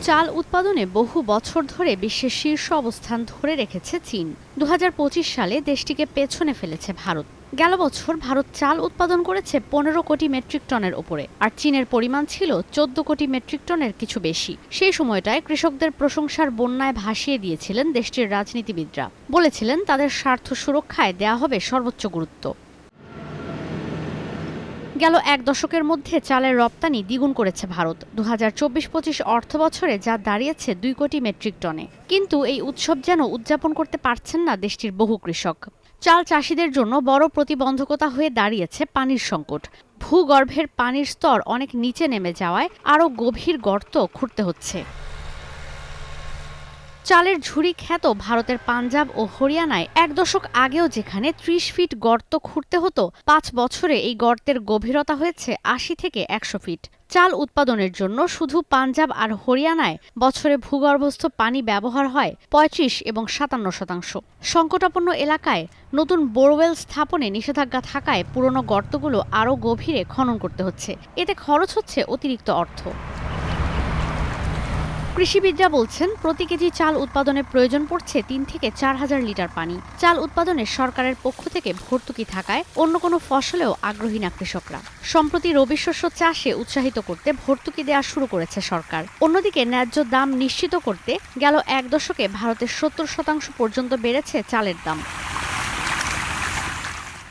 চাল উৎপাদনে বহু বছর ধরে বিশ্বের শীর্ষ অবস্থান ধরে রেখেছে চীন। ২০২৫ সালে দেশটিকে পেছনে ফেলেছে ভারত। গেল বছর ভারত চাল উৎপাদন করেছে ১৫ কোটি মেট্রিক টনের ওপরে, আর চীনের পরিমাণ ছিল ১৪ কোটি মেট্রিক টনের কিছু বেশি। সেই সময়টায় কৃষকদের প্রশংসার বন্যায় ভাসিয়ে দিয়েছিলেন দেশটির রাজনীতিবিদরা। বলেছিলেন তাদের স্বার্থ সুরক্ষায় দেয়া হবে সর্বোচ্চ গুরুত্ব। গেল এক দশকের মধ্যে চালের রপ্তানি দ্বিগুণ করেছে ভারত। ২০২৪-২৫ অর্থবছরে যা দাঁড়িয়েছে ২ কোটি মেট্রিক টনে। কিন্তু এই উৎসব যেন উদযাপন করতে পারছেন না দেশটির বহু কৃষক। চাল চাষিদের জন্য বড় প্রতিবন্ধকতা হয়ে দাঁড়িয়েছে পানির সংকট। ভূগর্ভের পানির স্তর অনেক নিচে নেমে যাওয়ায় আরও গভীর গর্ত খুঁড়তে হচ্ছে। চালের ঝুড়ি খ্যাত ভারতের পাঞ্জাব ও হরিয়ানায় এক দশক আগেও যেখানে ৩০ ফিট গর্ত খুঁড়তে হতো, ৫ বছরে এই গর্তের গভীরতা হয়েছে ৮০ থেকে ১০০ ফিট। চাল উৎপাদনের জন্য শুধু পাঞ্জাব আর হরিয়ানায় বছরে ভূগর্ভস্থ পানি ব্যবহার হয় ৩৫ এবং ৫৭%। সংকটাপন্ন এলাকায় নতুন বোরওয়েল স্থাপনে নিষেধাজ্ঞা থাকায় পুরনো গর্তগুলো আরও গভীরে খনন করতে হচ্ছে। এতে খরচ হচ্ছে অতিরিক্ত অর্থ। কৃষিবিদরা বলছেন প্রতি কেজি চাল উৎপাদনে প্রয়োজন পড়ছে ৩ থেকে ৪ হাজার লিটার পানি। চাল উৎপাদনে সরকারের পক্ষ থেকে ভর্তুকি থাকায় অন্য কোনো ফসলেও আগ্রহী না কৃষকরা। সম্প্রতি রবি শস্য চাষে উৎসাহিত করতে ভর্তুকি দেওয়া শুরু করেছে সরকার। অন্যদিকে ন্যায্য দাম নিশ্চিত করতে গেল এক দশকে ভারতের ৭০% পর্যন্ত বেড়েছে চালের দাম।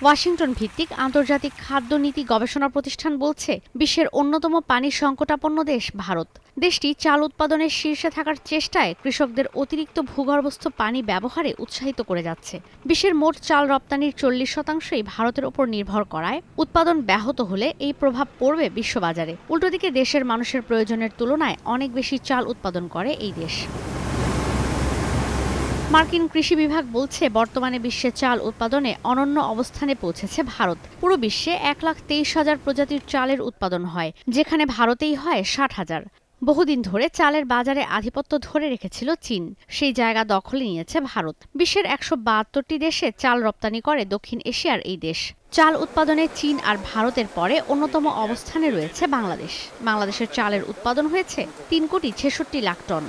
ওয়াশিংটন ভিত্তিক আন্তর্জাতিক খাদ্য নীতি গবেষণা প্রতিষ্ঠান বলছে বিশ্বের অন্যতম পানি সংকটাপন্ন দেশ ভারত। দেশটি চাল উৎপাদনের শীর্ষে থাকার চেষ্টায় কৃষকদের অতিরিক্ত ভূগর্ভস্থ পানি ব্যবহারে উৎসাহিত করে যাচ্ছে। বিশ্বের মোট চাল রপ্তানির ৪০%ই ভারতের ওপর নির্ভর করায় উৎপাদন ব্যাহত হলে এই প্রভাব পড়বে বিশ্ববাজারে। উল্টোদিকে দেশের মানুষের প্রয়োজনের তুলনায় অনেক বেশি চাল উৎপাদন করে এই দেশ। মার্কিন কৃষি বিভাগ বলছে বর্তমানে বিশ্বে চাল উৎপাদনে অনন্য অবস্থানে পৌঁছেছে ভারত। পুরো বিশ্বে ১,২৩,০০০ প্রজাতির চালের উৎপাদন হয়, যেখানে ভারতেই হয় ৬০,০০০। বহুদিন ধরে চালের বাজারে আধিপত্য ধরে রেখেছিল চীন, সেই জায়গা দখলে নিয়েছে ভারত। বিশ্বের ১৭২টি দেশে চাল রপ্তানি করে দক্ষিণ এশিয়ার এই দেশ। চাল উৎপাদনে চীন আর ভারতের পরে অন্যতম অবস্থানে রয়েছে বাংলাদেশ। বাংলাদেশের চালের উৎপাদন হয়েছে ৩,৬৬,০০,০০০ টন।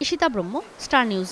ঈশিতা ব্রহ্ম, স্টার নিউজ।